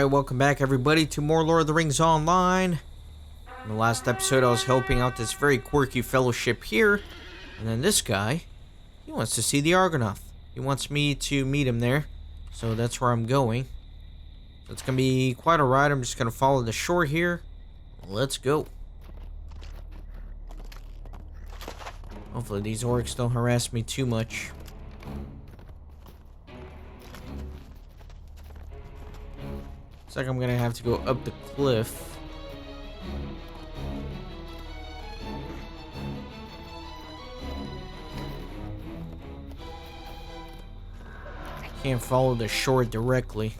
Alright, welcome back everybody to more Lord of the Rings Online. In the last episode I was helping out this very quirky fellowship here. And then this guy, he wants to see the Argonath. He wants me to meet him there. So that's where I'm going. So it's going to be quite a ride. I'm just going to follow the shore here. Let's go. Hopefully these orcs don't harass me too much. Looks like I'm gonna have to go up the cliff. Can't follow the shore directly.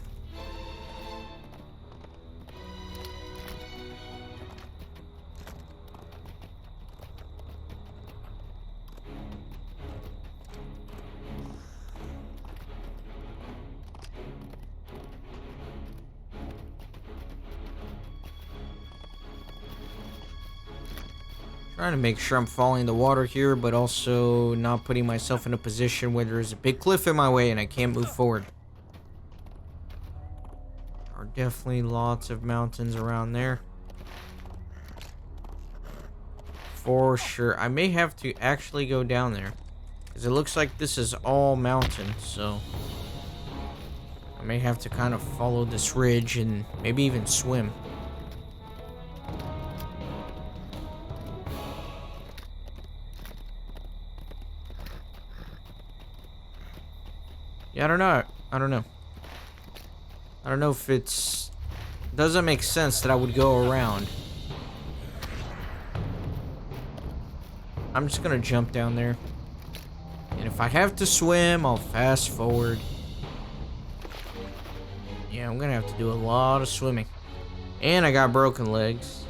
Trying to make sure I'm following the water here, but also not putting myself in a position where there's a big cliff in my way and I can't move forward. There are definitely lots of mountains around there. For sure. I may have to actually go down there, because it looks like this is all mountain, so I may have to kind of follow this ridge and maybe even swim. Yeah, I don't know if it's... doesn't make sense that I would go around. I'm just gonna jump down there. And if I have to swim, I'll fast forward. Yeah, I'm gonna have to do a lot of swimming. And I got broken legs.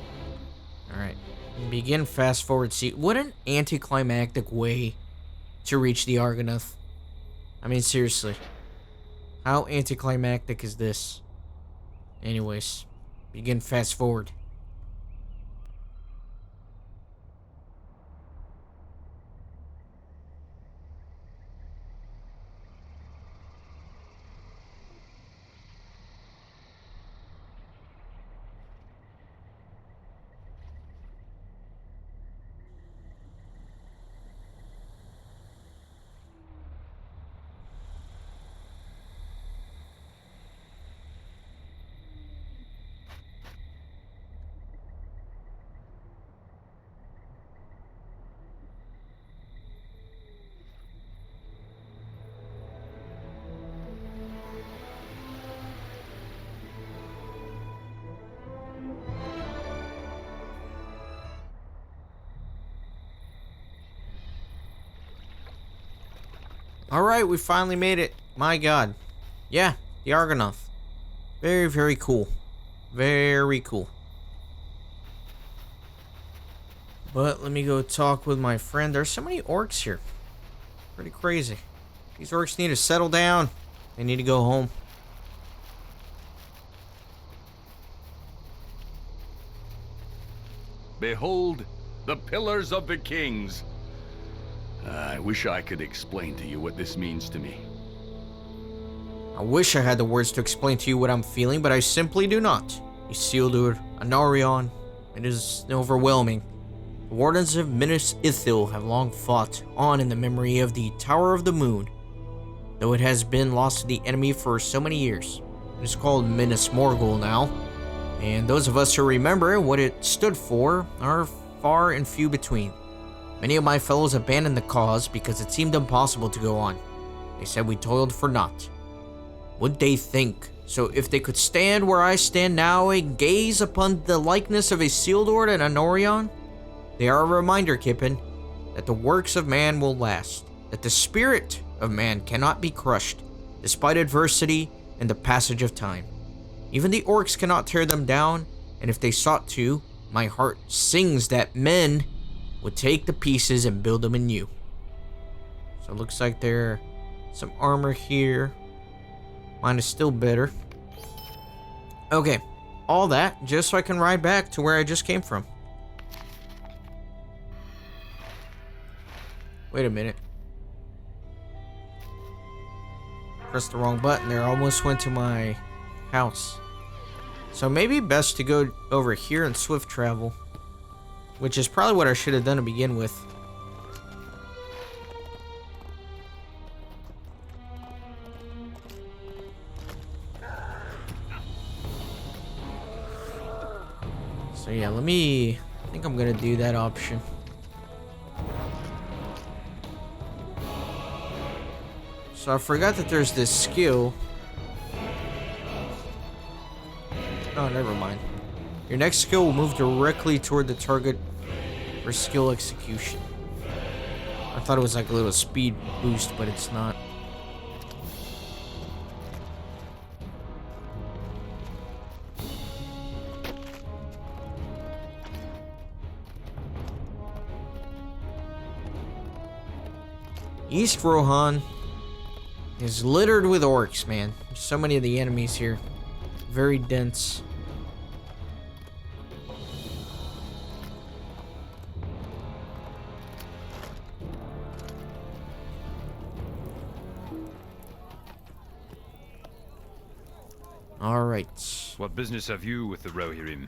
Alright. Begin fast forward. See, what an anticlimactic way to reach the Argonath. I mean, seriously. How anticlimactic is this? Anyways, begin fast forward. Alright, we finally made it. My god. Yeah, the Argonath. Very, very cool. Very cool. But let me go talk with my friend. There's so many orcs here. Pretty crazy. These orcs need to settle down. They need to go home. Behold, the pillars of the kings. I wish I could explain to you what this means to me. I wish I had the words to explain to you what I'm feeling, but I simply do not. Isildur, Anarion, it is overwhelming. The Wardens of Minas Ithil have long fought on in the memory of the Tower of the Moon, though it has been lost to the enemy for so many years. It is called Minas Morgul now, and those of us who remember what it stood for are far and few between. Many of my fellows abandoned the cause because it seemed impossible to go on. They said we toiled for naught. Would they think? So if they could stand where I stand now and gaze upon the likeness of Isildur and Anarion, they are a reminder, Kippen, that the works of man will last, that the spirit of man cannot be crushed, despite adversity and the passage of time. Even the orcs cannot tear them down, and if they sought to, my heart sings that men would take the pieces and build them anew. So it looks like there's some armor here. Mine is still better. Okay, all that just so I can ride back to where I just came from. Wait a minute. Pressed the wrong button there. I almost went to my house. So maybe best to go over here and swift travel. Which is probably what I should have done to begin with. So yeah, I think I'm gonna do that option. So I forgot that there's this skill. Oh, never mind. Your next skill will move directly toward the target for skill execution. I thought it was like a little speed boost, but it's not. East Rohan is littered with orcs, man. There's so many of the enemies here. Very dense. Alright. What business have you with the Rohirrim?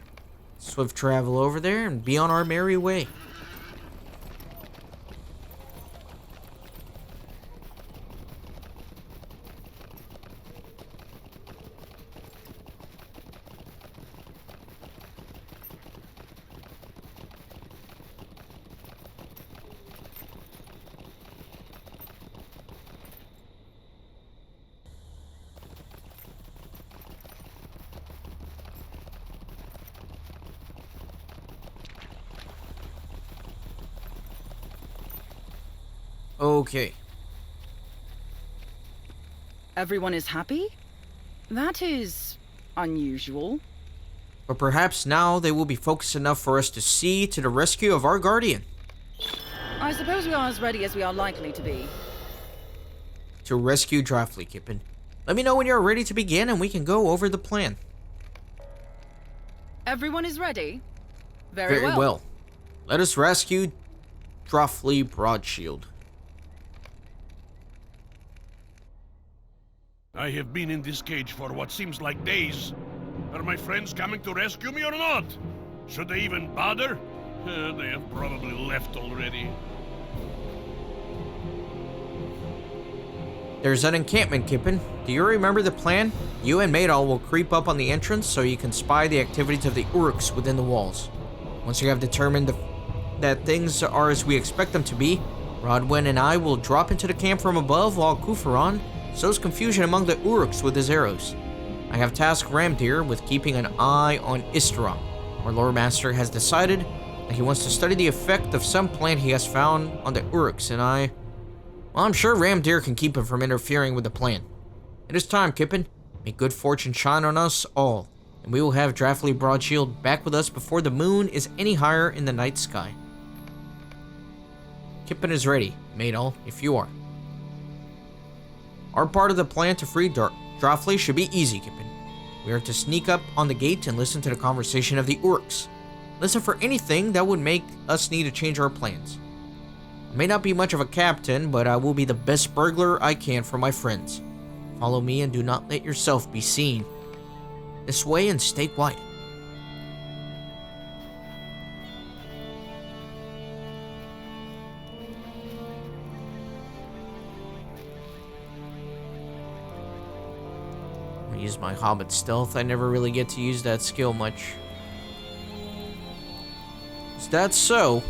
Swift travel over there and be on our merry way. Okay. Everyone is happy? That is unusual. But perhaps now they will be focused enough for us to see to the rescue of our guardian. I suppose we are as ready as we are likely to be. To rescue Drafly, Kippen. Let me know when you're ready to begin and we can go over the plan. Everyone is ready? Very well. Let us rescue Drafly Broadshield. I have been in this cage for what seems like days. Are my friends coming to rescue me or not? Should they even bother? They have probably left already. There's an encampment, Kippen. Do you remember the plan? You and Maedal will creep up on the entrance so you can spy the activities of the Uruks within the walls. Once you have determined that things are as we expect them to be, Rodwin and I will drop into the camp from above while Kufaron sows confusion among the Uruks with his arrows. I have tasked Ramdir with keeping an eye on Istara. Our lore master has decided that he wants to study the effect of some plant he has found on the Uruks, and I'm sure Ramdir can keep him from interfering with the plan. It is time, Kippen. May good fortune shine on us all, and we will have Drafly Broadshield back with us before the moon is any higher in the night sky. Kippen is ready, Maedal, if you are. Our part of the plan to free Drafly should be easy, Kippen. We are to sneak up on the gate and listen to the conversation of the Uruks. Listen for anything that would make us need to change our plans. I may not be much of a captain, but I will be the best burglar I can for my friends. Follow me and do not let yourself be seen. This way and stay quiet. Use my Hobbit stealth. I never really get to use that skill much. Is that so?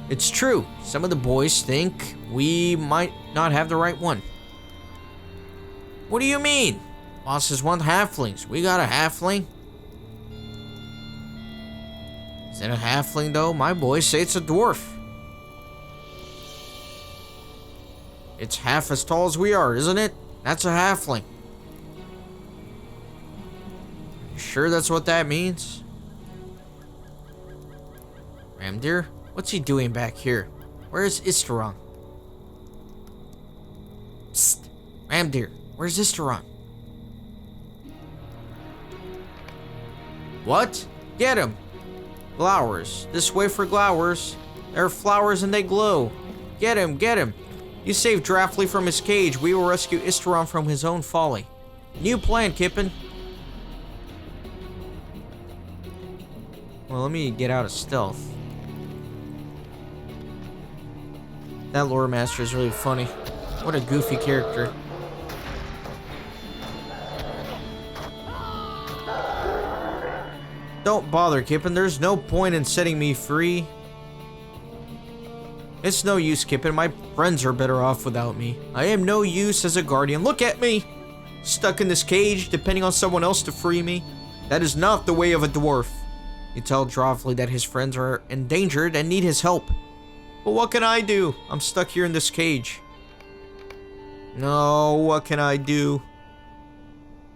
It's true. Some of the boys think we might not have the right one. What do you mean? Bosses want halflings. We got a halfling. Is it a halfling though? My boys say it's a dwarf. It's half as tall as we are, isn't it? That's a halfling. You sure that's what that means? Ramdir? What's he doing back here? Where's Istaron? Psst! Ramdir, where's Istaron? What? Get him! Glowers. This way for glowers. There are flowers and they glow. Get him, get him! You saved Drafly from his cage. We will rescue Istaron from his own folly. New plan, Kippen. Well, let me get out of stealth. That lore master is really funny. What a goofy character. Don't bother, Kippen. There's no point in setting me free. It's no use, Kippen. My friends are better off without me. I am no use as a guardian. Look at me! Stuck in this cage, depending on someone else to free me. That is not the way of a dwarf. You tell Drofli that his friends are endangered and need his help. But what can I do? I'm stuck here in this cage. No, what can I do?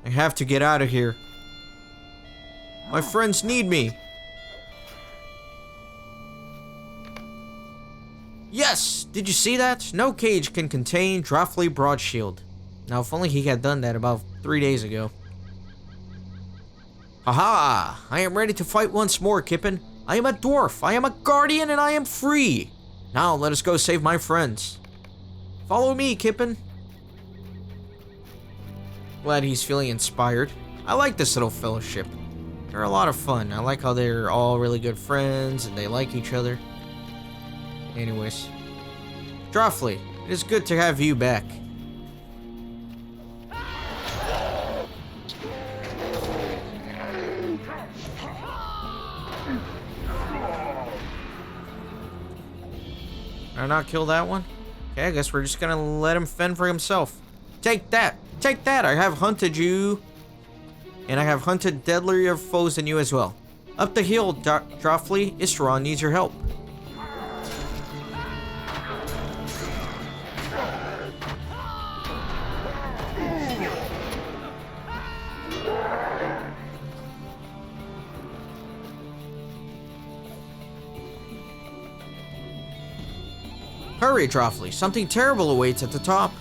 I have to get out of here. My friends need me. Yes! Did you see that? No cage can contain Drofli Broadshield. Now, if only he had done that about 3 days ago. Haha! I am ready to fight once more, Kippen. I am a dwarf, I am a guardian, and I am free! Now, let us go save my friends. Follow me, Kippen. Glad he's feeling inspired. I like this little fellowship. They're a lot of fun. I like how they're all really good friends, and they like each other. Anyways. Drofli, it is good to have you back. Did I not kill that one? Okay, I guess we're just gonna let him fend for himself. Take that! Take that! I have hunted you. And I have hunted deadlier foes than you as well. Up the hill, Drofli. Istron needs your help. Hurry, Drofli. Something terrible awaits at the top.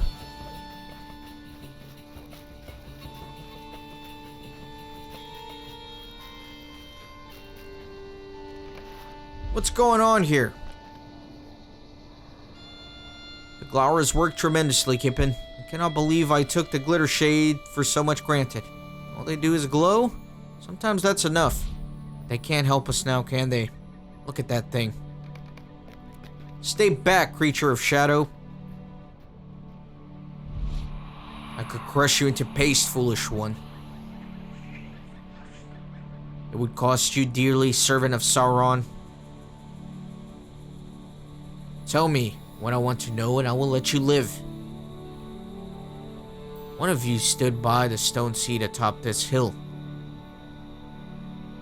What's going on here? The Glowers worked tremendously, Kippen. I cannot believe I took the glitter shade for so much granted. All they do is glow? Sometimes that's enough. They can't help us now, can they? Look at that thing. Stay back, creature of shadow. I could crush you into paste, foolish one. It would cost you dearly, servant of Sauron. Tell me what I want to know and I will let you live. One of you stood by the stone seat atop this hill.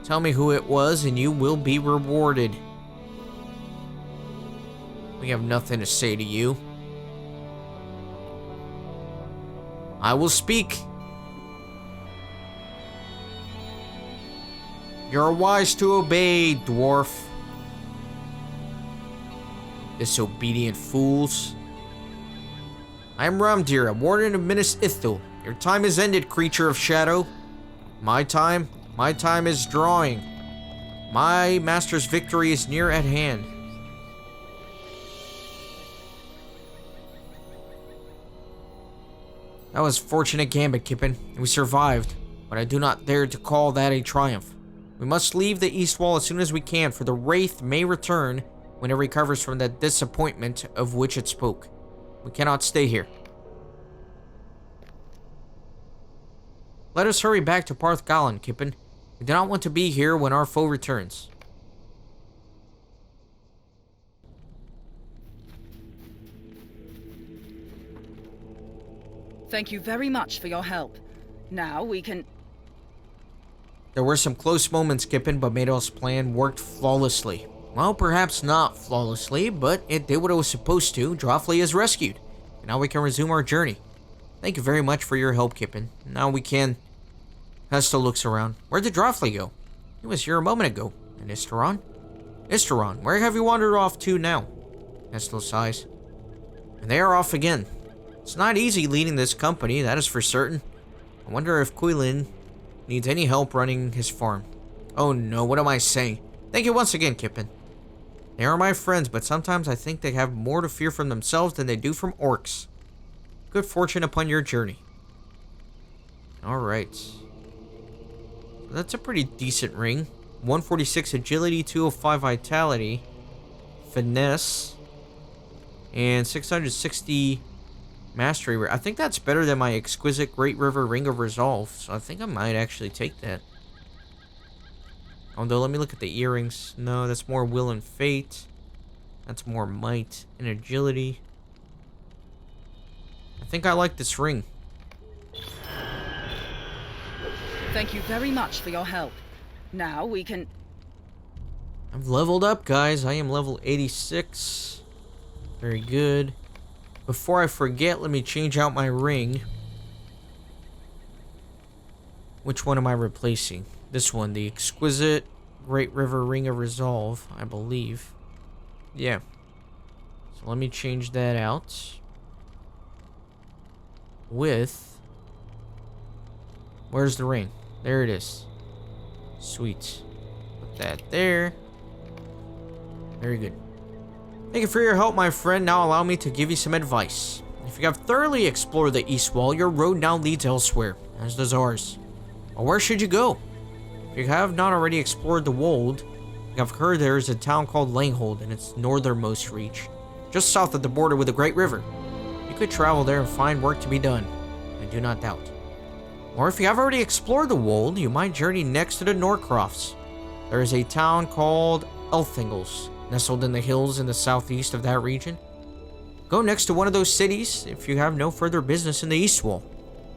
Tell me who it was and you will be rewarded. We have nothing to say to you. I will speak. You're wise to obey, dwarf. Disobedient fools. I am Ramdir, a warden of Minas Ithil. Your time is ended, creature of shadow. My time is drawing. My master's victory is near at hand. That was fortunate gambit, Kippen. We survived, but I do not dare to call that a triumph. We must leave the east wall as soon as we can, for the Wraith may return when it recovers from that disappointment of which it spoke. We cannot stay here. Let us hurry back to Parth Galen, Kippen. We do not want to be here when our foe returns. Thank you very much for your help. Now we can... There were some close moments, Kippen, but Madoff's plan worked flawlessly. Well, perhaps not flawlessly, but it did what it was supposed to. Drofli is rescued. And now we can resume our journey. Thank you very much for your help, Kippen. Now we can... Hesta looks around. Where did Drofli go? He was here a moment ago. And Isteron? Isteron, where have you wandered off to now? Hesta sighs. And they are off again. It's not easy leading this company, that is for certain. I wonder if Quilin needs any help running his farm. Oh no, what am I saying? Thank you once again, Kippen. They are my friends, but sometimes I think they have more to fear from themselves than they do from orcs. Good fortune upon your journey. Alright. That's a pretty decent ring. 146 agility, 205 vitality, finesse, and 660 mastery. I think that's better than my exquisite Great River Ring of Resolve, so I think I might actually take that. Although, let me look at the earrings. No, that's more will and fate. That's more might and agility. I think I like this ring. Thank you very much for your help. Now we can... I've leveled up, guys. I am level 86. Very good. Before I forget, let me change out my ring. Which one am I replacing? This one, the exquisite Great River Ring of Resolve, I believe. Yeah. So let me change that out. With... Where's the ring? There it is. Sweet. Put that there. Very good. Thank you for your help, my friend. Now allow me to give you some advice. If you have thoroughly explored the East Wall, your road now leads elsewhere, as does ours. Well, where should you go? If you have not already explored the Wold, I've heard there is a town called Langhold in its northernmost reach, just south of the border with the Great River. You could travel there and find work to be done, I do not doubt. Or if you have already explored the Wold, you might journey next to the Norcrofts. There is a town called Elthingles, nestled in the hills in the southeast of that region. Go next to one of those cities if you have no further business in the East Wall.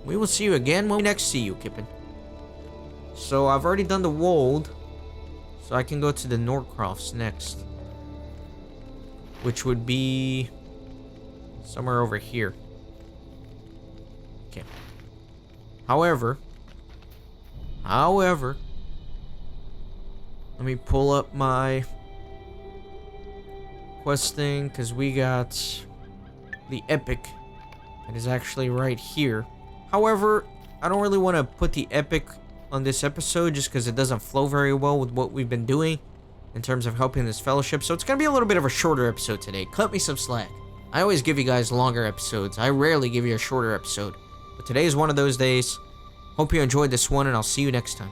We will see you again when we next see you, Kippen. So I've already done the Wold, so I can go to the Norcrofts next. Which would be somewhere over here. Okay. However, let me pull up my quest thing, because we got the epic that is actually right here. However, I don't really want to put the epic on this episode just because it doesn't flow very well with what we've been doing in terms of helping this fellowship, so it's going to be a little bit of a shorter episode today. Cut me some slack. I always give you guys longer episodes. I rarely give you a shorter episode, but today is one of those days. Hope you enjoyed this one, and I'll see you next time.